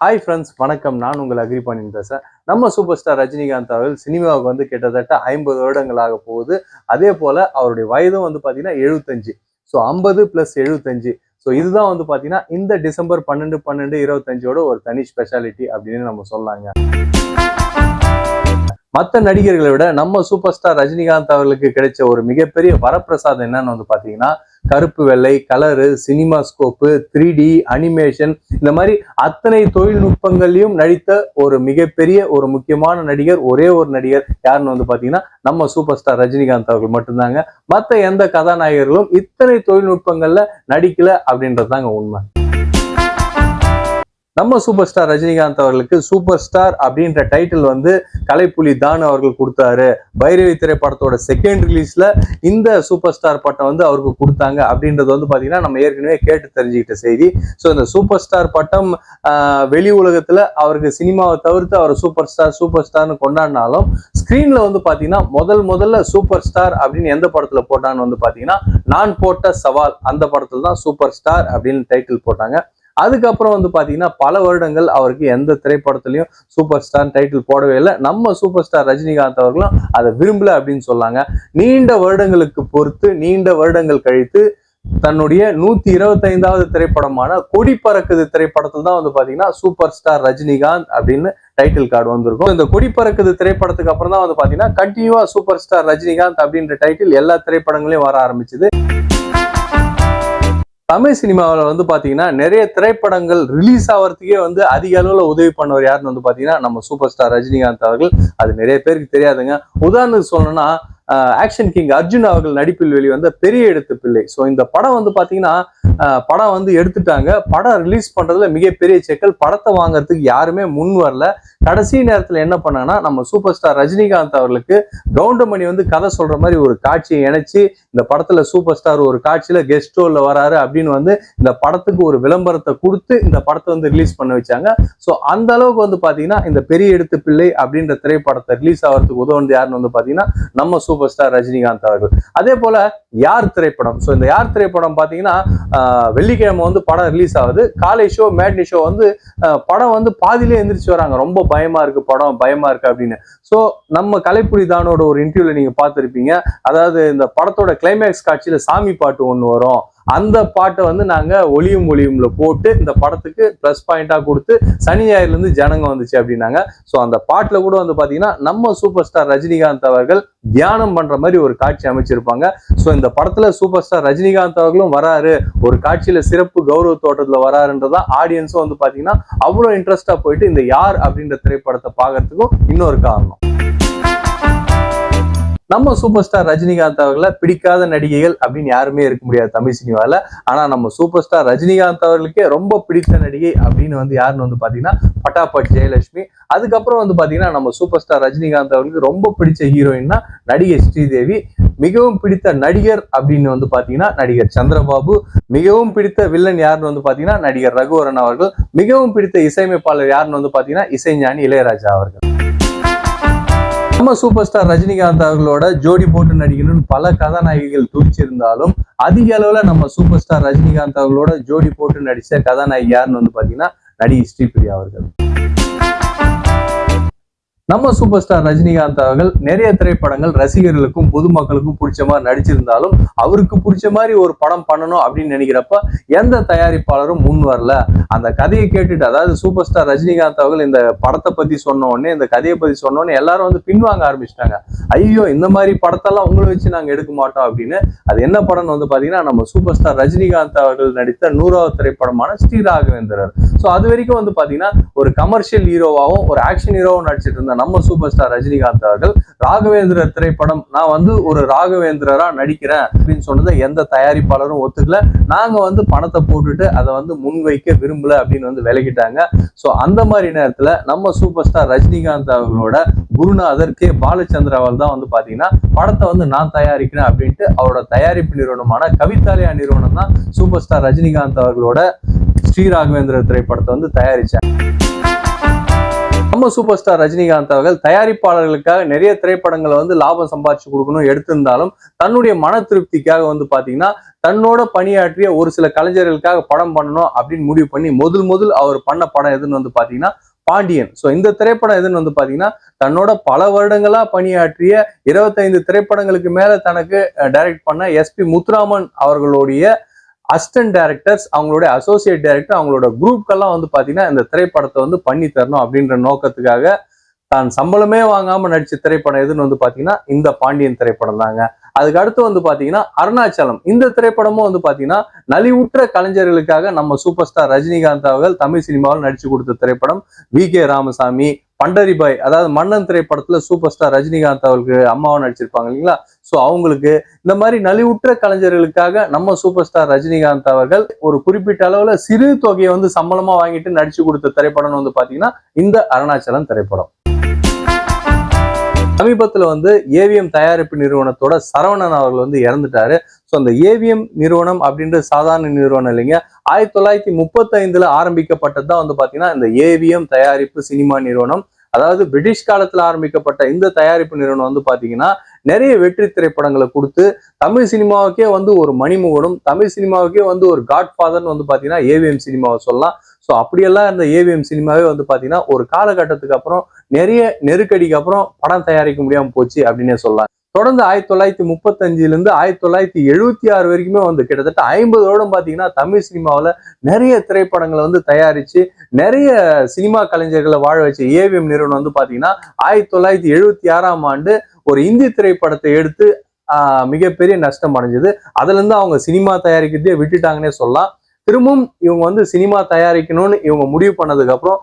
Hi friends, வணக்கம். நான் உங்கள் அக்ரிபாணின் பேசுகிறேன். நம்ம சூப்பர் ஸ்டார் ரஜினிகாந்த் அவர்கள் சினிமாவுக்கு வந்து கிட்டத்தட்ட 50 வருடங்களாக போகுது. அதே போல் அவருடைய வயதும் வந்து பார்த்தீங்கன்னா 75. ஸோ 50 + 75. ஸோ இதுதான் வந்து பார்த்தீங்கன்னா இந்த டிசம்பர் 12/12/25 ஒரு தனி ஸ்பெஷாலிட்டி அப்படின்னு நம்ம சொல்லலாங்க. மற்ற நடிகர்களை விட நம்ம சூப்பர் ஸ்டார் ரஜினிகாந்த் அவர்களுக்கு கிடைச்ச ஒரு மிகப்பெரிய வரப்பிரசாதம் என்னன்னு வந்து பார்த்தீங்கன்னா, கருப்பு வெள்ளை, colour, cinema scope, 3D animation, இந்த மாதிரி அத்தனை தொழில்நுட்பங்களையும் நடித்த ஒரு மிகப்பெரிய ஒரு முக்கியமான நடிகர், ஒரே ஒரு நடிகர் யாருன்னு வந்து பார்த்தீங்கன்னா நம்ம சூப்பர் ஸ்டார் ரஜினிகாந்த் அவர்கள் மட்டும்தாங்க. மற்ற எந்த கதாநாயகர்களும் இத்தனை தொழில்நுட்பங்கள்ல நடிக்கல அப்படின்றதுதாங்க உண்மை. நம்ம சூப்பர் ஸ்டார் ரஜினிகாந்த் அவர்களுக்கு சூப்பர் ஸ்டார் அப்படின்ற டைட்டில் வந்து கலைப்புலி தான் அவர்கள் கொடுத்தாரு. பைரவி திரைப்படத்தோட செகண்ட் ரிலீஸ்ல இந்த சூப்பர் ஸ்டார் பட்டம் வந்து அவருக்கு கொடுத்தாங்க அப்படின்றது வந்து பாத்தீங்கன்னா நம்ம ஏற்கனவே கேட்டு தெரிஞ்சுக்கிட்ட செய்தி. ஸோ இந்த சூப்பர் ஸ்டார் பட்டம் வெளி உலகத்துல அவருக்கு சினிமாவை தவிர்த்து அவர் சூப்பர் ஸ்டார்னு கொண்டாடினாலும் ஸ்கிரீன்ல வந்து பாத்தீங்கன்னா முதல்ல சூப்பர் ஸ்டார் அப்படின்னு எந்த படத்துல போட்டான்னு வந்து பாத்தீங்கன்னா நான் போட்ட சவால் அந்த படத்துல தான் சூப்பர் ஸ்டார் அப்படின்னு டைட்டில் போட்டாங்க. அதுக்கப்புறம் வந்து பாத்தீங்கன்னா பல வருடங்கள் அவருக்கு எந்த திரைப்படத்திலையும் சூப்பர் ஸ்டார் டைட்டில் போடவே இல்லை. நம்ம சூப்பர் ஸ்டார் ரஜினிகாந்த் அவர்களும் அதை விரும்பல அப்படின்னு சொல்லாங்க. நீண்ட வருடங்கள் கழித்து தன்னுடைய 125வது திரைப்படமான கொடி பறக்குது திரைப்படத்தில் தான் வந்து பாத்தீங்கன்னா சூப்பர் ஸ்டார் ரஜினிகாந்த் அப்படின்னு டைட்டில் கார்டு வந்திருக்கும். இந்த கொடி பறக்குது திரைப்படத்துக்கு அப்புறம் தான் வந்து பாத்தீங்கன்னா கண்டினியூவா சூப்பர் ஸ்டார் ரஜினிகாந்த் அப்படின்ற டைட்டில் எல்லா திரைப்படங்களையும் வர ஆரம்பிச்சது. தமிழ் சினிமாவில் வந்து பாத்தீங்கன்னா நிறைய திரைப்படங்கள் ரிலீஸ் ஆகிறதுக்கே வந்து அதிக அளவில் உதவி பண்ணவர் யாருன்னு வந்து பாத்தீங்கன்னா நம்ம சூப்பர் ஸ்டார் ரஜினிகாந்த் அவர்கள். அது நிறைய பேருக்கு தெரியாதுங்க. உதாரணத்துக்கு சொல்லணும்னா ஆக்ஷன் கிங் அர்ஜுன் அவர்கள் நடிப்பில் வெளிவந்த பெரிய எடுத்து பிள்ளை. ஸோ இந்த படம் வந்து பாத்தீங்கன்னா படம் வந்து எடுத்துட்டாங்க. படம் ரிலீஸ் பண்றதுல மிகப்பெரிய சிக்கல். படத்தை வாங்குறதுக்கு யாருமே முன் வரல. கடைசி நேரத்துல என்ன பண்ணாங்கன்னா நம்ம சூப்பர் ஸ்டார் ரஜினிகாந்த் அவர்களுக்கு கவுண்டமணி வந்து கதை சொல்ற மாதிரி ஒரு காட்சியை இணைச்சு இந்த படத்துல சூப்பர் ஸ்டார் ஒரு காட்சியில கெஸ்ட் ரோல்ல வராரு அப்படின்னு வந்து இந்த படத்துக்கு ஒரு விளம்பரத்தை கொடுத்து இந்த படத்தை வந்து ரிலீஸ் பண்ண வச்சாங்க. ஸோ அந்த அளவுக்கு வந்து பாத்தீங்கன்னா இந்த பெரிய எடுத்து பிள்ளை அப்படின்ற திரைப்படத்தை ரிலீஸ் ஆகிறதுக்கு உதவுனது யாருன்னு வந்து பாத்தீங்கன்னா நம்ம சூப்பர் ஸ்டார் ரஜினிகாந்த் அவர்கள். அதே போல யார் திரைப்படம். ஸோ இந்த யார் திரைப்படம் பாத்தீங்கன்னா வெள்ளிக்கிழமை வந்து படம் ரிலீஸ் ஆகுது. காலை ஷோ மேட்னி ஷோ வந்து படம் வந்து பாதியிலே எந்திரிச்சு வராங்க. ரொம்ப பயமா இருக்கு அப்படின்னு. ஸோ நம்ம கலைப்புலி தானோட ஒரு இன்டர்வியூல நீங்க பார்த்திருப்பீங்க. அதாவது இந்த படத்தோட கிளைமேக்ஸ் காட்சியில சாமி பாட்டு ஒண்ணு வரும். அந்த பாட்டை வந்து நாங்க ஒளியும்ல போட்டு இந்த படத்துக்கு பிளஸ் பாயிண்டா கொடுத்து சனி ஞாயிறுல இருந்து ஜனங்க வந்துச்சு அப்படின்னாங்க. ஸோ அந்த பாட்டுல கூட வந்து பாத்தீங்கன்னா நம்ம சூப்பர் ஸ்டார் ரஜினிகாந்த் அவர்கள் தியானம் பண்ற மாதிரி ஒரு காட்சி அமைச்சிருப்பாங்க. ஸோ இந்த படத்துல சூப்பர் ஸ்டார் ரஜினிகாந்த் அவர்களும் வராரு, ஒரு காட்சியில சிறப்பு கௌரவ தோட்டத்துல வராருன்றதா ஆடியன்ஸும் வந்து பாத்தீங்கன்னா அவ்வளவு இன்ட்ரெஸ்டா போயிட்டு இந்த யார் அப்படின்ற திரைப்படத்தை பார்க்கறதுக்கும் இன்னொரு காரணம். நம்ம சூப்பர் ஸ்டார் ரஜினிகாந்த் அவர்களை பிடிக்காத நடிகைகள் அப்படின்னு யாருமே இருக்க முடியாது தமிழ் சினிமாவில். ஆனா நம்ம சூப்பர் ஸ்டார் ரஜினிகாந்த் அவர்களுக்கே ரொம்ப பிடித்த நடிகை அப்படின்னு வந்து யாருன்னு வந்து பாத்தீங்கன்னா பட்டாபட் ஜெயலட்சுமி. அதுக்கப்புறம் வந்து பாத்தீங்கன்னா நம்ம சூப்பர் ஸ்டார் ரஜினிகாந்த் அவர்களுக்கு ரொம்ப பிடிச்ச ஹீரோயின்னா நடிகை ஸ்ரீதேவி. மிகவும் பிடித்த நடிகர் அப்படின்னு வந்து பாத்தீங்கன்னா நடிகர் சந்திரபாபு. மிகவும் பிடித்த வில்லன் யாருன்னு வந்து பாத்தீங்கன்னா நடிகர் ரகுவரன் அவர்கள். மிகவும் பிடித்த இசையமைப்பாளர் யாருன்னு வந்து பாத்தீங்கன்னா இசைஞானி இளையராஜா அவர்கள். நம்ம சூப்பர் ஸ்டார் ரஜினிகாந்த் அவர்களோட ஜோடி போட்டு நடிக்கணும்னு பல கதாநாயகிகள் துடிச்சிருந்தாலும் அதிக அளவுல நம்ம சூப்பர் ஸ்டார் ரஜினிகாந்த் அவர்களோட ஜோடி போட்டு நடிச்ச கதாநாயகி யாருன்னு வந்து பாத்தீங்கன்னா நடிகை ஸ்ரீபிரியா அவர்கள். நம்ம சூப்பர் ஸ்டார் ரஜினிகாந்த் அவர்கள் நிறைய திரைப்படங்கள் ரசிகர்களுக்கும் பொதுமக்களுக்கும் பிடிச்ச மாதிரி நடிச்சிருந்தாலும் அவருக்கு பிடிச்ச மாதிரி ஒரு படம் பண்ணணும் அப்படின்னு நினைக்கிறப்ப எந்த தயாரிப்பாளரும் முன் வரல. அந்த கதையை கேட்டுட்டு, அதாவது சூப்பர் ஸ்டார் ரஜினிகாந்த் அவர்கள் இந்த படத்தை பத்தி சொன்ன உடனே, இந்த கதையை பத்தி சொன்ன உடனே எல்லாரும் வந்து பின்வாங்க ஆரம்பிச்சிட்டாங்க. ஐயோ, இந்த மாதிரி படத்தெல்லாம் உங்களை வச்சு நாங்க எடுக்க மாட்டோம் அப்படின்னு. அது என்ன படம்னு வந்து பாத்தீங்கன்னா நம்ம சூப்பர் ஸ்டார் ரஜினிகாந்த் அவர்கள் நடித்த 100வது திரைப்படமான ஸ்ரீ ராகவேந்திரர். ஸோ அது வரைக்கும் வந்து பாத்தீங்கன்னா ஒரு கமர்ஷியல் ஹீரோவாகவும் ஒரு ஆக்ஷன் ஹீரோவும் நடிச்சிட்டு இருந்த நம்ம சூப்பர் ஸ்டார் ரஜினிகாந்த் அவர்கள் ராகவேந்திரர் திரைப்படம் நான் வந்து ஒரு ராகவேந்திரரா நடிக்கிறேன் அப்படின்னு சொன்னதை எந்த தயாரிப்பாளரும் ஒத்துக்கல. நாங்க வந்து பணத்தை போட்டுட்டு அதை வந்து முன்வைக்க விரும்பல அப்படின்னு வந்து விலகிட்டாங்க. ஸோ அந்த மாதிரி நேரத்துல நம்ம சூப்பர் ஸ்டார் ரஜினிகாந்த் அவர்களோட குருநாதர் கே பாலச்சந்திராவால் தான் வந்து பாத்தீங்கன்னா படத்தை வந்து நான் தயாரிக்கிறேன் அப்படின்ட்டு அவரோட தயாரிப்பு நிறுவனமான கவிதாலயா நிறுவனம் தான் சூப்பர் ஸ்டார் ரஜினிகாந்த் அவர்களோட ஸ்ரீ ராகவேந்திரர் திரைப்படத்தை வந்து தயாரிச்சாங்க. நம்ம நம்ம சூப்பர் ஸ்டார் ரஜினிகாந்த் அவர்கள் தயாரிப்பாளர்களுக்காக நிறைய திரைப்படங்களை வந்து லாபம் சம்பாதிச்சு கொடுக்கணும் எடுத்திருந்தாலும் தன்னுடைய மன திருப்திக்காக வந்து பாத்தீங்கன்னா தன்னோட பணியாற்றிய ஒரு சில கலைஞர்களுக்காக படம் பண்ணணும் அப்படின்னு முடிவு பண்ணி முதல் அவர் பண்ண படம் எதுன்னு வந்து பாத்தீங்கன்னா பாண்டியன். ஸோ இந்த திரைப்படம் எதுன்னு வந்து பாத்தீங்கன்னா தன்னோட பல வருடங்களா பணியாற்றிய 25 திரைப்படங்களுக்கு மேல தனக்கு டைரக்ட் பண்ண எஸ்பி முத்துராமன் அவர்களுடைய அசிஸ்டன்ட் டைரக்டர்ஸ், அவங்களுடைய அசோசியேட் டைரக்டர், அவங்களோட குரூப்கெல்லாம் வந்து பாத்தீங்கன்னா இந்த திரைப்படத்தை வந்து பண்ணி தரணும் அப்படின்ற நோக்கத்துக்காக தான் சம்பளமே வாங்காம நடிச்ச திரைப்படம் எதுன்னு வந்து பாத்தீங்கன்னா இந்த பாண்டியன் திரைப்படம் தாங்க. அதுக்கு அடுத்து வந்து பாத்தீங்கன்னா அருணாச்சலம். இந்த திரைப்படமும் வந்து பாத்தீங்கன்னா நலிவுற்ற கலைஞர்களுக்காக நம்ம சூப்பர் ஸ்டார் ரஜினிகாந்த் அவர்கள் தமிழ் சினிமாவில் நடிச்சு கொடுத்த திரைப்படம். வி.கே. ராமசாமி, பண்டரிபாய், அதாவது மன்னன் திரைப்படத்துல சூப்பர் ஸ்டார் ரஜினிகாந்த் அவர்களுக்கு அம்மாவை நடிச்சிருப்பாங்க இல்லைங்களா. சோ அவங்களுக்கு இந்த மாதிரி நலிவுற்ற கலைஞர்களுக்காக நம்ம சூப்பர் ஸ்டார் ரஜினிகாந்த் அவர்கள் ஒரு குறிப்பிட்ட அளவுல சிறு தொகையை வந்து சம்பளமா வாங்கிட்டு நடிச்சு கொடுத்த திரைப்படம் வந்து பாத்தீங்கன்னா இந்த அருணாச்சலம் திரைப்படம். சமீபத்துல வந்து ஏவிஎம் தயாரிப்பு நிறுவனத்தோட சரவணன் அவர்கள் வந்து இறந்துட்டாரு. ஸோ அந்த ஏவிஎம் நிறுவனம் அப்படின்ற சாதாரண நிறுவனம் இல்லைங்க. 1935 ஆரம்பிக்கப்பட்டது தான் வந்து பாத்தீங்கன்னா இந்த ஏவிஎம் தயாரிப்பு சினிமா நிறுவனம். அதாவது பிரிட்டிஷ் காலத்துல ஆரம்பிக்கப்பட்ட இந்த தயாரிப்பு நிறுவனம் வந்து பாத்தீங்கன்னா நிறைய வெற்றி திரைப்படங்களை கொடுத்து தமிழ் சினிமாவுக்கே வந்து ஒரு மணிமுகனும், தமிழ் சினிமாவுக்கே வந்து ஒரு காட்ஃபாதர்னு வந்து பாத்தீங்கன்னா ஏவிஎம் சினிமாவை சொல்லலாம். ஸோ அப்படியெல்லாம் இந்த ஏவிஎம் சினிமாவே வந்து பாத்தீங்கன்னா ஒரு காலகட்டத்துக்கு அப்புறம் நிறைய நெருக்கடிக்கு அப்புறம் படம் தயாரிக்க முடியாம போச்சு அப்படின்னே சொல்லலாம். தொடர்ந்து 1935 1976 வரைக்குமே வந்து கிட்டத்தட்ட 50 வருடம் பாத்தீங்கன்னா தமிழ் சினிமாவில் நிறைய திரைப்படங்களை வந்து தயாரிச்சு நிறைய சினிமா கலைஞர்களை வாழ வச்ச ஏவிஎம் நிறுவனம் வந்து பாத்தீங்கன்னா 1976 ஒரு இந்தி திரைப்படத்தை எடுத்து மிகப்பெரிய நஷ்டம் அடைஞ்சது. அதுல இருந்து அவங்க சினிமா தயாரிக்கிறதே விட்டுட்டாங்கன்னே சொல்லலாம். திரும்பவும் இவங்க வந்து சினிமா தயாரிக்கணும்னு இவங்க முடிவு பண்ணதுக்கு அப்புறம்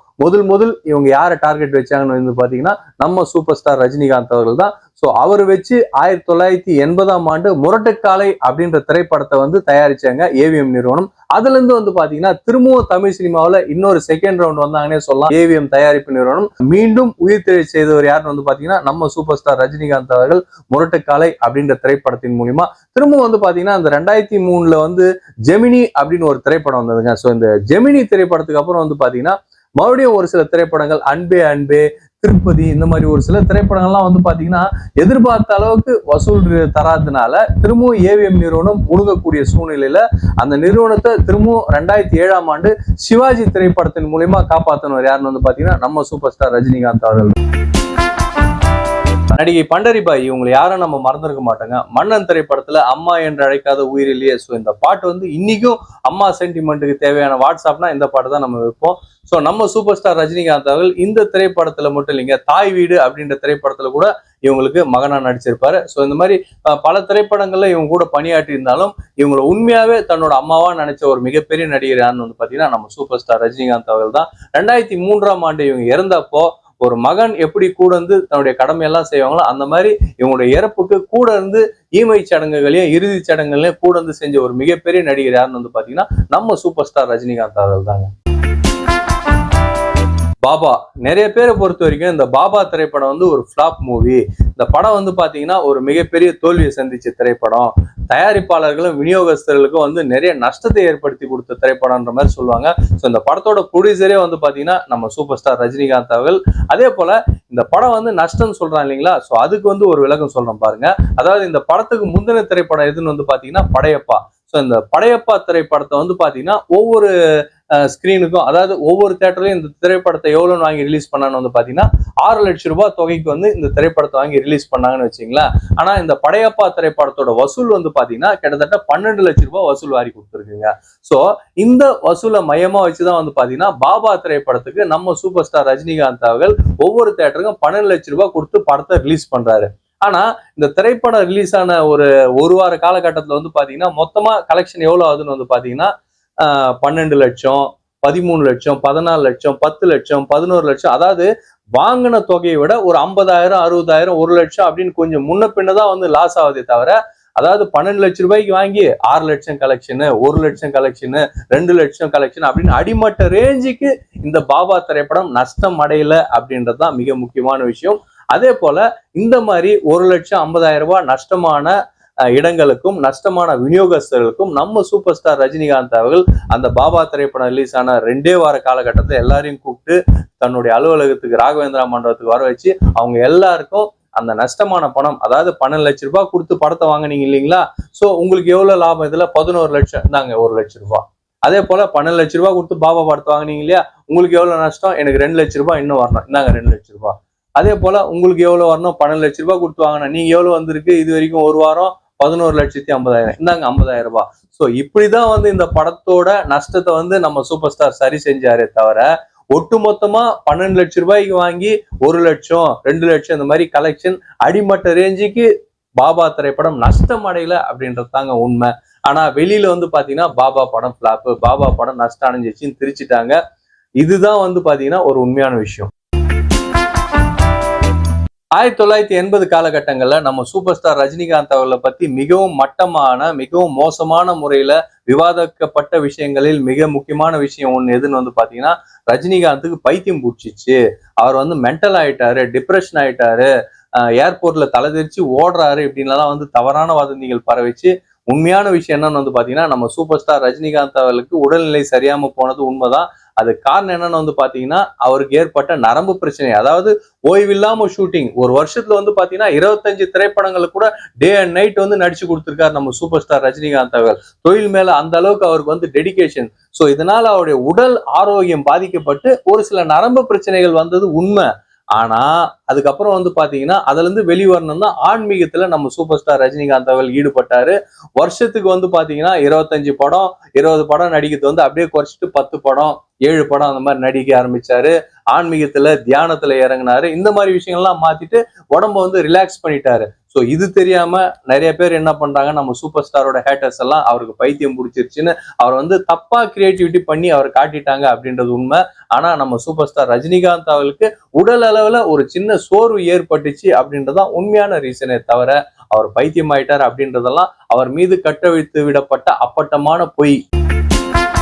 முதல் இவங்க யாரை டார்கெட் வச்சாங்கன்னு வந்து பாத்தீங்கன்னா நம்ம சூப்பர் ஸ்டார் ரஜினிகாந்த் அவர்கள் தான். ஸோ அவர் வச்சு 1980 முரட்டுக்காலை அப்படின்ற திரைப்படத்தை வந்து தயாரிச்சாங்க ஏவிஎம் நிறுவனம். அதுல இருந்து வந்து பாத்தீங்கன்னா திரும்பவும் தமிழ் சினிமாவில் இன்னொரு செகண்ட் ரவுண்ட் வந்தாங்கன்னே சொல்லலாம். ஏவிஎம் தயாரிப்பு நிறுவனம் மீண்டும் உயிர்த்தெழ செய்தவர் யாருன்னு வந்து பாத்தீங்கன்னா நம்ம சூப்பர் ஸ்டார் ரஜினிகாந்த் அவர்கள் முரட்டுக்காலை அப்படின்ற திரைப்படத்தின் மூலியமா திரும்பவும் வந்து பாத்தீங்கன்னா அந்த 2003 வந்து ஜெமினி அப்படின்னு ஒரு திரைப்படம் வந்ததுங்க. ஸோ இந்த ஜெமினி திரைப்படத்துக்கு அப்புறம் வந்து பாத்தீங்கன்னா மறுபடியும் ஒரு சில திரைப்படங்கள் அன்பே அன்பே, திருப்பதி, இந்த மாதிரி ஒரு சில திரைப்படங்கள்லாம் வந்து பாத்தீங்கன்னா எதிர்பார்த்த அளவுக்கு வசூல் தராதனால திரும்பவும் ஏவிஎம் நிறுவனம் முழுங்கக்கூடிய சூழ்நிலையில அந்த நிறுவனத்தை திரும்பவும் 2007 சிவாஜி திரைப்படத்தின் மூலியமா காப்பாற்றணும் யாருன்னு வந்து பாத்தீங்கன்னா நம்ம சூப்பர் ஸ்டார் ரஜினிகாந்த் அவர்கள். நடிகை பண்டரிபாய் இவங்களை யாரும் நம்ம மறந்துருக்க மாட்டோங்க. மன்னன் திரைப்படத்துல அம்மா என்று அழைக்காத உயிரிலேயே. ஸோ இந்த பாட்டு வந்து இன்னைக்கும் அம்மா சென்டிமெண்ட்டுக்கு தேவையான வாட்ஸ்அப்னா இந்த பாட்டு தான் நம்ம வைப்போம். ஸோ நம்ம சூப்பர் ஸ்டார் ரஜினிகாந்த் அவர்கள் இந்த திரைப்படத்துல மட்டும் இல்லைங்க, தாய் வீடு அப்படின்ற திரைப்படத்துல கூட இவங்களுக்கு மகனா நடிச்சிருப்பாரு. ஸோ இந்த மாதிரி பல திரைப்படங்கள்ல இவங்க கூட பணியாற்றி இருந்தாலும் இவங்களை உண்மையாவே தன்னோட அம்மாவா நினைச்ச ஒரு மிகப்பெரிய நடிகர் யாருன்னு வந்து பாத்தீங்கன்னா நம்ம சூப்பர் ஸ்டார் ரஜினிகாந்த் அவர்கள் தான். 2003 இவங்க இறந்தப்போ ஒரு மகன் எப்படி கூட இருந்து தன்னுடைய கடமையெல்லாம் செய்வாங்களோ அந்த மாதிரி இவங்களுடைய இறப்புக்கு கூட இருந்து ஈமை சடங்குகளையும் இறுதி சடங்குகளையும் கூட இருந்து செஞ்ச ஒரு மிகப்பெரிய நடிகர் யாருன்னு வந்து பாத்தீங்கன்னா நம்ம சூப்பர் ஸ்டார் ரஜினிகாந்த் அவர்கள் தாங்க. பாபா, நிறைய பேரை பொறுத்த வரைக்கும் இந்த பாபா திரைப்படம் வந்து ஒரு ஃபிளாப் மூவி. இந்த படம் வந்து பாத்தீங்கன்னா ஒரு மிகப்பெரிய தோல்வியை சந்திச்ச திரைப்படம். தயாரிப்பாளர்களும் விநியோகஸ்தர்களுக்கும் வந்து நிறைய நஷ்டத்தை ஏற்படுத்தி கொடுத்த திரைப்படம்ன்ற மாதிரி சொல்லுவாங்க. ஸோ இந்த படத்தோட ப்ரொடியூசரே வந்து பாத்தீங்கன்னா நம்ம சூப்பர் ஸ்டார் ரஜினிகாந்த் அவர்கள். அதே போல இந்த படம் வந்து நஷ்டம் சொல்றாங்க இல்லைங்களா. ஸோ அதுக்கு வந்து ஒரு விளக்கம் சொல்றேன் பாருங்க. அதாவது இந்த படத்துக்கு முந்தின திரைப்படம் எதுன்னு வந்து பாத்தீங்கன்னா படையப்பா. ஸோ இந்த படையப்பா திரைப்படத்தை வந்து பாத்தீங்கன்னா ஒவ்வொரு ஸ்கிரீனுக்கும், அதாவது ஒவ்வொரு தியேட்டர்லயும் இந்த திரைப்படத்தை எவ்வளோன்னு வாங்கி ரிலீஸ் பண்ணான்னு வந்து பாத்தீங்கன்னா 6 லட்சம் ரூபாய் தொகைக்கு வந்து இந்த திரைப்படத்தை வாங்கி ரிலீஸ் பண்ணாங்கன்னு வச்சுங்களேன். ஆனா இந்த படையப்பா திரைப்படத்தோட வசூல் வந்து பாத்தீங்கன்னா கிட்டத்தட்ட 12 லட்சம் ரூபாய் வசூல் வாரி கொடுத்துருக்குங்க. சோ இந்த வசூலை மையமா வச்சுதான் வந்து பாத்தீங்கன்னா பாபா திரைப்படத்துக்கு நம்ம சூப்பர் ஸ்டார் ரஜினிகாந்த் அவர்கள் ஒவ்வொரு தியேட்டருக்கும் 12 லட்சம் ரூபாய் கொடுத்து படத்தை ரிலீஸ் பண்றாரு. ஆனா இந்த திரைப்படம் ரிலீஸ் ஆன ஒரு வார காலகட்டத்துல வந்து பாத்தீங்கன்னா மொத்தமா கலெக்ஷன் எவ்வளவு ஆகுதுன்னு வந்து பாத்தீங்கன்னா 12 லட்சம், 13 லட்சம், 14 லட்சம், 10 லட்சம், 11 லட்சம், அதாவது வாங்கின தொகையை விட ஒரு 50,000, 60,000, 1 லட்சம் அப்படின்னு கொஞ்சம் முன்ன பின்னதான் வந்து லாஸ் ஆகுதே தவிர, அதாவது 12 லட்சம் ரூபாய்க்கு வாங்கி 6 லட்சம் கலெக்ஷனு, 1 லட்சம் கலெக்ஷனு, 2 லட்சம் கலெக்ஷன் அப்படின்னு அடிமட்ட ரேஞ்சுக்கு இந்த பாபா திரைப்படம் நஷ்டம் அடையல அப்படின்றதுதான் மிக முக்கியமான விஷயம். அதே போல இந்த மாதிரி 1,50,000 ரூபாய் நஷ்டமான இடங்களுக்கும் நஷ்டமான விநியோகஸ்தர்களுக்கும் நம்ம சூப்பர் ஸ்டார் ரஜினிகாந்த் அவர்கள் அந்த பாபா திரைப்படம் ரிலீஸ் ஆன 2 வார காலகட்டத்தில் எல்லாரையும் கூப்பிட்டு தன்னுடைய அலுவலகத்துக்கு ராகவேந்திரா மண்டபத்துக்கு வர வச்சு அவங்க எல்லாருக்கும் அந்த நஷ்டமான பணம், அதாவது 12 லட்சம் ரூபாய் கொடுத்து படத்தை வாங்கினீங்க இல்லைங்களா, சோ உங்களுக்கு எவ்வளவு லாபம், இதுல 11 லட்சம் இருந்தாங்க, 1 லட்சம் ரூபாய். அதே போல 12 லட்சம் ரூபாய் கொடுத்து பாபா படத்தை வாங்கினீங்க இல்லையா, உங்களுக்கு எவ்வளவு நஷ்டம், எனக்கு 2 லட்சம் ரூபாய் இன்னும் வரணும், இந்தாங்க 2 லட்சம் ரூபாய். அதே போல உங்களுக்கு எவ்வளவு வரணும், 12 லட்சம் ரூபாய் கொடுத்து வாங்கினா நீங்க எவ்வளவு வந்திருக்கு, இது வரைக்கும் ஒரு வாரம் 11,50,000, இந்தாங்க 50,000 ரூபாய். சோ இப்படிதான் இந்த படத்தோட நஷ்டத்தை நம்ம சூப்பர் ஸ்டார் சரி செஞ்சாரே தவிர, ஒட்டுமொத்தமா 12 லட்சம் ரூபாய்க்கு வாங்கி 1 லட்சம் 2 லட்சம் இந்த மாதிரி கலெக்ஷன் அடிமட்ட ரேஞ்சுக்கு பாபா திரைப்படம் நஷ்டம் அடையல அப்படின்றது தாங்க உண்மை. ஆனா வெளியில பாத்தீங்கன்னா பாபா படம் பிளாப், பாபா படம் நஷ்டம் அடைஞ்சிச்சுன்னு திரிச்சிட்டாங்க. இதுதான் பாத்தீங்கன்னா ஒரு உண்மையான விஷயம். 1980 காலகட்டங்கள்ல நம்ம சூப்பர் ஸ்டார் ரஜினிகாந்த் அவர்களை பத்தி மிகவும் மட்டமான, மிகவும் மோசமான முறையில விவாதிக்கப்பட்ட விஷயங்களில் மிக முக்கியமான விஷயம் ஒண்ணு எதுன்னு பாத்தீங்கன்னா, ரஜினிகாந்துக்கு பைத்தியம் பிடிச்சிச்சு, அவர் மென்டல் ஆயிட்டாரு, டிப்ரெஷன் ஆயிட்டாரு, ஏர்போர்ட்ல தலைதெறிச்சு ஓடுறாரு இப்படின்லாம் தவறான வதந்திகள் பரவிச்சு. உண்மையான விஷயம் என்னன்னு பாத்தீங்கன்னா, நம்ம சூப்பர் ஸ்டார் ரஜினிகாந்த் அவர்களுக்கு உடல்நிலை சரியாம போனது உண்மைதான். அது காரணம் என்னன்னு பாத்தீங்கன்னா, அவருக்கு ஏற்பட்ட நரம்பு பிரச்சனை. அதாவது ஓய்வில்லாம ஷூட்டிங், ஒரு வருஷத்துல பாத்தீங்கன்னா 25 திரைப்படங்களுக்கு கூட டே அண்ட் நைட் நடிச்சு கொடுத்திருக்காரு நம்ம சூப்பர் ஸ்டார் ரஜினிகாந்த் அவர்கள். தொழில் மேல அந்த அளவுக்கு அவருக்கு டெடிகேஷன். சோ இதனால அவருடைய உடல் ஆரோக்கியம் பாதிக்கப்பட்டு ஒரு சில நரம்பு பிரச்சனைகள் வந்தது உண்மை. ஆனா அதுக்கப்புறம் பாத்தீங்கன்னா அதுல இருந்து வெளிவரணும்னா ஆன்மீகத்துல நம்ம சூப்பர் ஸ்டார் ரஜினிகாந்த் அவர்கள் ஈடுபட்டாரு. வருஷத்துக்கு பாத்தீங்கன்னா 25 படம் 20 படம் நடிக்கிறது அப்படியே குறைச்சிட்டு 10 படம் 7 படம் அந்த மாதிரி நடிக்க ஆரம்பிச்சாரு. ஆன்மீகத்துல தியானத்துல இறங்கினாரு. இந்த மாதிரி விஷயங்கள்லாம் மாத்திட்டு உடம்ப ரிலாக்ஸ் பண்ணிட்டாரு. சோ இது தெரியாம நிறைய பேர் என்ன பண்றாங்க, நம்ம சூப்பர் ஸ்டாரோட ஹேட்டர்ஸ் எல்லாம் அவருக்கு பைத்தியம் பிடிச்சிருச்சுன்னு அவர் தப்பா கிரியேட்டிவிட்டி பண்ணி அவர் காட்டிட்டாங்க அப்படின்றது உண்மை. ஆனா நம்ம சூப்பர் ஸ்டார் ரஜினிகாந்த் அவர்களுக்கு உடல் அளவுல ஒரு சின்ன சோர்வு ஏற்பட்டுச்சு அப்படின்றதான் உண்மையான ரீசனே தவிர, அவர் பைத்தியம் ஆயிட்டார் அப்படின்றதெல்லாம் அவர் மீது கட்டவிழ்த்து விடப்பட்ட அப்பட்டமான பொய்.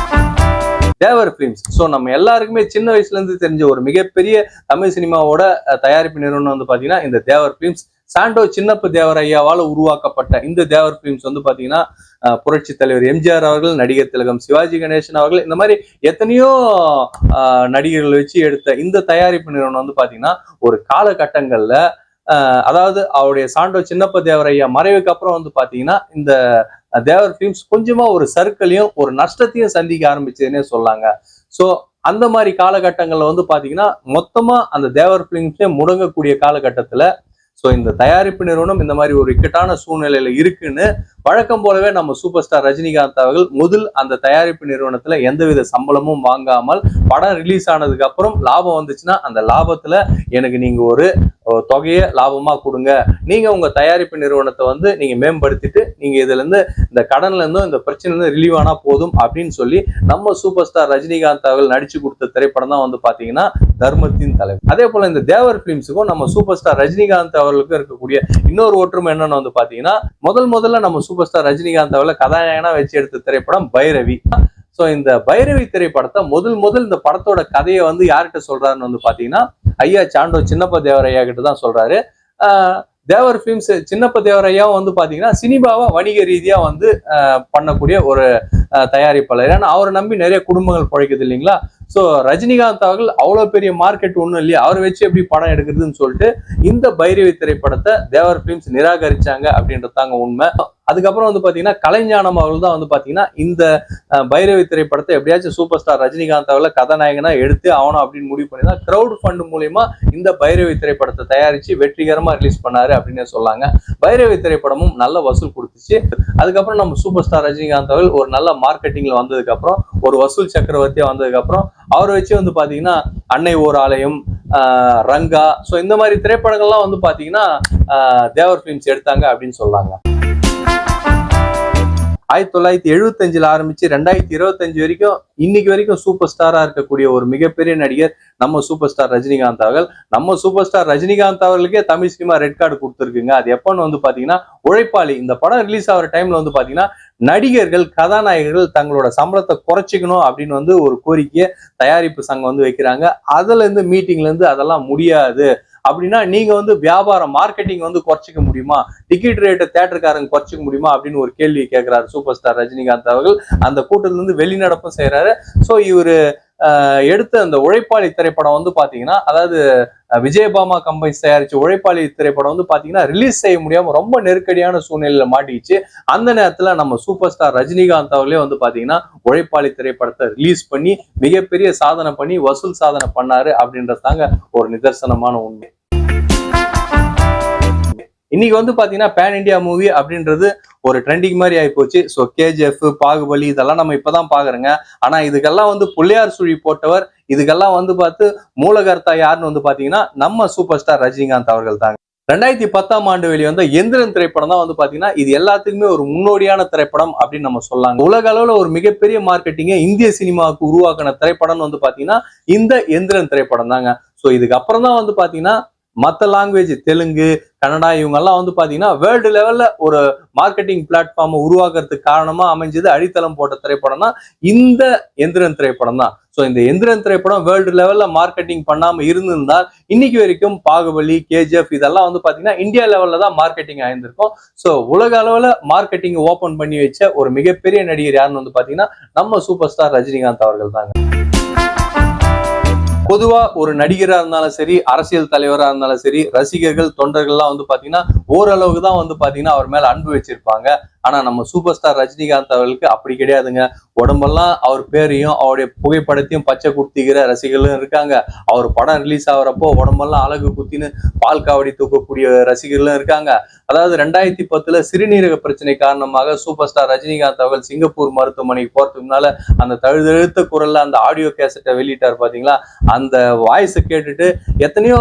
தேவர் பிலிம்ஸ், சோ நம்ம எல்லாருக்குமே சின்ன வயசுல இருந்து தெரிஞ்ச ஒரு மிகப்பெரிய தமிழ் சினிமாவோட தயாரிப்பு நிறுவனம் பாத்தீங்கன்னா இந்த தேவர் பிலிம்ஸ். சாண்டோ சின்னப்ப தேவர் ஐயாவால் உருவாக்கப்பட்ட இந்த தேவர் பிலிம்ஸ் பாத்தீங்கன்னா புரட்சி தலைவர் எம்ஜிஆர் அவர்கள், நடிகர் திலகம் சிவாஜி கணேசன் அவர்கள், இந்த மாதிரி எத்தனையோ நடிகர்கள் வச்சு எடுத்த இந்த தயாரிப்பு நிறுவனம் பாத்தீங்கன்னா ஒரு காலகட்டங்கள்ல அதாவது அவருடைய சாண்டோ சின்னப்ப தேவர் ஐயா மறைவுக்கு அப்புறம் பாத்தீங்கன்னா இந்த தேவர் பிலிம்ஸ் கொஞ்சமா ஒரு சர்க்கிளையும் ஒரு நஷ்டத்தையும் சந்திக்க ஆரம்பிச்சதுன்னே சொல்லாங்க. சோ அந்த மாதிரி காலகட்டங்கள்ல பாத்தீங்கன்னா மொத்தமா அந்த தேவர் பிலிம்ஸே முடங்கக்கூடிய காலகட்டத்துல சோ இந்த தயாரிப்பு நிறுவனம் இந்த மாதிரி ஒரு இக்கட்டான சூழ்நிலையில இருக்குன்னு வழக்கம் போலவே நம்ம சூப்பர் ஸ்டார் ரஜினிகாந்த் அவர்கள் முதல் அந்த தயாரிப்பு நிறுவனத்துல எந்தவித சம்பளமும் வாங்காமல் படம் ரிலீஸ் ஆனதுக்கு அப்புறம் லாபம் வந்துச்சுன்னா அந்த லாபத்துல எனக்கு நீங்க ஒரு தொகையை லாபமா கொடுங்க, நீங்க உங்க தயாரிப்பு நிறுவனத்தை நீங்க மேம்படுத்திட்டு நீங்க இதுல இருந்து இந்த கடன்ல இருந்தும் இந்த பிரச்சனை இருந்து ரிலீவ் ஆனா போதும் அப்படின்னு சொல்லி நம்ம சூப்பர் ஸ்டார் ரஜினிகாந்த் அவர்கள் நடிச்சு கொடுத்த திரைப்படம் தான் பாத்தீங்கன்னா தர்மத்தின் தலைவர். அதே போல இந்த தேவர் பிலிம்ஸுக்கும் நம்ம சூப்பர் ஸ்டார் ரஜினிகாந்த் அவர்களுக்கும் இருக்கக்கூடிய இன்னொரு ஒற்றுமை என்னன்னு பாத்தீங்கன்னா, முதல்ல நம்ம சூப்பர் ஸ்டார் ரஜினிகாந்த் அவர்களை கதாநாயகனா வச்சு எடுத்த திரைப்படம் பைரவி. சோ இந்த பைரவி திரைப்படத்தை முதல் இந்த படத்தோட கதையை யார்கிட்ட சொல்றாருன்னு பாத்தீங்கன்னா ஐயா சாண்டோ சின்னப்ப தேவர் ஐயா கிட்ட தான் சொல்றாரு. தேவர் பிலிம்ஸ் சின்னப்ப தேவர் ஐயாவும் பாத்தீங்கன்னா சினிமாவை வணிக ரீதியா பண்ணக்கூடிய ஒரு தயாரிப்பாளர். ஏன்னா அவரை நம்பி நிறைய குடும்பங்கள் பிழைக்குது இல்லைங்களா. சோ ரஜினிகாந்த் அவர்கள் அவ்வளவு பெரிய மார்க்கெட் ஒண்ணும் இல்லையா, அவரை வச்சு எப்படி படம் எடுக்கிறதுன்னு சொல்லிட்டு இந்த பைரவி திரைப்படத்தை தேவர் பிலிம்ஸ் நிராகரிச்சாங்க அப்படின்றதாங்க உண்மை. அதுக்கப்புறம் பாத்தீங்கன்னா கலைஞானம் அவர்கள் தான் பாத்தீங்கன்னா இந்த பைரவி திரைப்படத்தை எப்படியாச்சும் சூப்பர் ஸ்டார் ரஜினிகாந்த் அவர்களை கதாநாயகனா எடுத்து ஆகணும் அப்படின்னு முடிவு பண்ணி தான் கிரௌட் ஃபண்ட் மூலியமா இந்த பைரவி திரைப்படத்தை தயாரிச்சு வெற்றிகரமா ரிலீஸ் பண்ணாரு அப்படின்னு சொல்லாங்க. பைரவி திரைப்படமும் நல்ல வசூல் கொடுத்துச்சு. அதுக்கப்புறம் நம்ம சூப்பர் ஸ்டார் ரஜினிகாந்த் அவர்கள் ஒரு நல்ல மார்க்கெட்டிங்ல வந்ததுக்கு அப்புறம், ஒரு வசூல் சக்கரவர்த்தியா வந்ததுக்கு அப்புறம் அவரை வச்சு பாத்தீங்கன்னா அன்னை ஓர் ஆலயம், ரங்கா, சோ இந்த மாதிரி திரைப்படங்கள்லாம் பாத்தீங்கன்னா தேவர் பிலிம்ஸ் எடுத்தாங்க அப்படின்னு சொல்லாங்க. 1975 ஆரம்பிச்சு 2025 வரைக்கும் இன்னைக்கு வரைக்கும் சூப்பர் ஸ்டாரா இருக்கக்கூடிய ஒரு மிகப்பெரிய நடிகர் நம்ம சூப்பர் ஸ்டார் ரஜினிகாந்த் அவர்கள். நம்ம சூப்பர் ஸ்டார் ரஜினிகாந்த் அவர்களுக்கே தமிழ் சினிமா ரெட் கார்டு கொடுத்துருக்குங்க. அது எப்பன்னு பாத்தீங்கன்னா உழைப்பாளி. இந்த படம் ரிலீஸ் ஆகிற டைம்ல பாத்தீங்கன்னா நடிகர்கள் கதாநாயகர்கள் தங்களோட சம்பளத்தை குறைச்சிக்கணும் அப்படின்னு ஒரு கோரிக்கையை தயாரிப்பு சங்கம் வைக்கிறாங்க. அதுல இருந்து மீட்டிங்ல இருந்து அதெல்லாம் முடியாது, அப்படின்னா நீங்க வந்து வியாபாரம் மார்க்கெட்டிங் வந்து குறைச்சிக்க முடியுமா, டிக்கெட் ரேட்டை தேட்டருக்காரங்க குறைச்சிக்க முடியுமா அப்படின்னு ஒரு கேள்வி கேட்கிறாரு சூப்பர் ஸ்டார் ரஜினிகாந்த் அவர்கள். அந்த கூட்டத்துல இருந்து வெளிநடப்பும் செய்யறாரு. சோ இவரு எடுத்த அந்த உழைப்பாளி திரைப்படம் வந்து பாத்தீங்கன்னா, அதாவது விஜயபாமா கம்பெனிஸ் தயாரிச்ச உழைப்பாளி திரைப்படம் வந்து பாத்தீங்கன்னா ரிலீஸ் செய்ய முடியாம ரொம்ப நெருக்கடியான சூழ்நிலையில மாட்டிக்கிச்சு. அந்த நேரத்துல நம்ம சூப்பர் ஸ்டார் ரஜினிகாந்த் அவர்களே வந்து பாத்தீங்கன்னா உழைப்பாளி திரைப்படத்தை ரிலீஸ் பண்ணி மிகப்பெரிய சாதனை பண்ணி வசூல் சாதனை பண்ணாரு அப்படின்றது தாங்க ஒரு நிதர்சனமான உண்மை. இன்னைக்கு வந்து பாத்தீங்கன்னா பேன் இண்டியா மூவி அப்படின்றது ஒரு ட்ரெண்டிங் மாதிரி ஆயிப்போச்சு. ஸோ கேஜிஎஃப், பாகுபலி இதெல்லாம் நம்ம இப்பதான் பாக்குறோங்க. ஆனா இதுக்கெல்லாம் வந்து புள்ளையார் சுழி போட்டவர், இதுக்கெல்லாம் வந்து பார்த்து மூலகர்த்தா யாருன்னு வந்து பாத்தீங்கன்னா நம்ம சூப்பர் ஸ்டார் ரஜினிகாந்த் அவர்கள் தாங்க. 2010 வெளிவந்த எந்திரன் திரைப்படம் தான் வந்து பாத்தீங்கன்னா இது எல்லாத்துக்குமே ஒரு முன்னோடியான திரைப்படம் அப்படின்னு நம்ம சொல்லலாம். உலக அளவுல ஒரு மிகப்பெரிய மார்க்கெட்டிங்க இந்திய சினிமாவுக்கு உருவாக்கின திரைப்படம் வந்து பாத்தீங்கன்னா இந்த எந்திரன் திரைப்படம் தாங்க. ஸோ இதுக்கு அப்புறம் தான் வந்து பாத்தீங்கன்னா மற்ற லாங்குவேஜ் தெலுங்கு, கன்னடா இவங்க எல்லாம் வந்து பாத்தீங்கன்னா வேர்ல்டு லெவல்ல ஒரு மார்க்கெட்டிங் பிளாட்ஃபார்ம் உருவாக்குறதுக்கு காரணமா அமைஞ்சது, அடித்தளம் போட்ட திரைப்படம் தான் இந்த எந்திரன் திரைப்படம் தான். ஸோ இந்த எந்திரன் திரைப்படம் வேர்ல்டு லெவல்ல மார்க்கெட்டிங் பண்ணாம இருந்திருந்தால் இன்னைக்கு வரைக்கும் பாகுபலி, கேஜிஎஃப் இதெல்லாம் வந்து பாத்தீங்கன்னா இந்தியா லெவல்ல தான் மார்க்கெட்டிங் ஆயிருந்திருக்கும். ஸோ உலக அளவுல மார்க்கெட்டிங் ஓபன் பண்ணி வச்ச ஒரு மிகப்பெரிய நடிகர் யாருன்னு வந்து பாத்தீங்கன்னா நம்ம சூப்பர் ஸ்டார் ரஜினிகாந்த் அவர்கள் தாங்க. பொதுவா ஒரு நடிகரா இருந்தாலும் சரி, அரசியல் தலைவரா இருந்தாலும் சரி, ரசிகர்கள், தொண்டர்கள்லாம் வந்து பாத்தீங்கன்னா ஓரளவுக்கு தான் வந்து பாத்தீங்கன்னா அவர் மேல அன்பு வச்சிருப்பாங்க. ஆனா நம்ம சூப்பர் ஸ்டார் ரஜினிகாந்த் அவர்களுக்கு அப்படி கிடையாதுங்க. உடம்பெல்லாம் அவர் பேரையும் அவருடைய புகைப்படத்தையும் பச்சை குத்திக்கிற ரசிகர்களும் இருக்காங்க. அவர் படம் ரிலீஸ் ஆகுறப்போ உடம்பெல்லாம் அழகு குத்தின்னு பால் காவடி தூக்கக்கூடிய ரசிகர்களும் இருக்காங்க. அதாவது 2010 சிறுநீரக பிரச்சனை காரணமாக சூப்பர் ஸ்டார் ரஜினிகாந்த் அவர்கள் சிங்கப்பூர் மருத்துவமனைக்கு போறதுக்கு முன்னால அந்த தழுதழுத்த குரல்ல அந்த ஆடியோ கேசட்டை வெளியிட்டார் பாத்தீங்களா, அந்த வாய்ஸை கேட்டுட்டு எத்தனையோ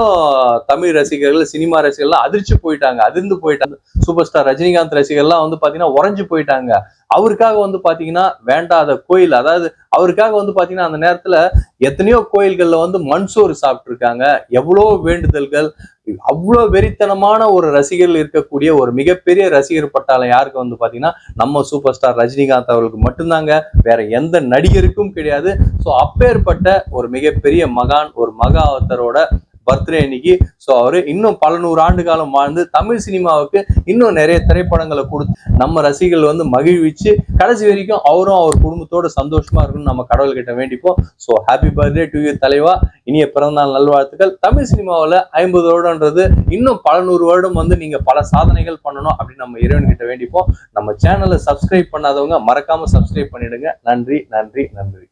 தமிழ் ரசிகர்கள், சினிமா ரசிகர்கள் அதிர்ச்சி போயிட்டாங்க, அதிர்ந்து போயிட்டாங்க. சூப்பர் ஸ்டார் ரஜினிகாந்த் ரசிகர்கள்லாம் வந்து பாத்தீங்கன்னா உறைஞ்சு போயிட்டாங்க. அவருக்காக வந்து பாத்தீங்கன்னா வேண்டாத கோயில், அதாவது அவருக்காக வந்து பாத்தீங்கன்னா அந்த நேரத்துல எத்தனையோ கோயில்கள்ல வந்து மண்சோறு சாப்பிட்டு இருக்காங்க. எவ்வளவு வேண்டுதல்கள், அவ்வளவு வெறித்தனமான ஒரு ரசிகர்கள் இருக்கக்கூடிய ஒரு மிகப்பெரிய ரசிகர் பட்டாளம் யாருக்கு வந்து பாத்தீங்கன்னா நம்ம சூப்பர் ஸ்டார் ரஜினிகாந்த் அவர்களுக்கு மட்டும்தாங்க, வேற எந்த நடிகருக்கும் கிடையாது. ஸோ அப்பேற்பட்ட ஒரு மிகப்பெரிய மகான், ஒரு மகா அவத்தரோட பர்த்டே இன்னைக்கு. ஸோ அவரு இன்னும் பல 100 ஆண்டு காலம் வாழ்ந்து தமிழ் சினிமாவுக்கு இன்னும் நிறைய திரைப்படங்களை கொடுத்து நம்ம ரசிகர்கள் வந்து மகிழ்விச்சு கடைசி வரைக்கும் அவரும் அவர் குடும்பத்தோட சந்தோஷமா இருக்குன்னு நம்ம கடவுள்கிட்ட வேண்டிப்போம். So happy birthday to you தலைவா, இனிய பிறந்தநாள் நல்வாழ்த்துக்கள். தமிழ் சினிமாவில் 50 வருடம்ன்றது இன்னும் பல 100 வருடம் வந்து நீங்க பல சாதனைகள் பண்ணணும் அப்படின்னு நம்ம இறைவன்கிட்ட வேண்டிப்போம். நம்ம சேனலை சப்ஸ்கிரைப் பண்ணாதவங்க மறக்காம சப்ஸ்கிரைப் பண்ணிடுங்க. நன்றி, நன்றி, நன்றி.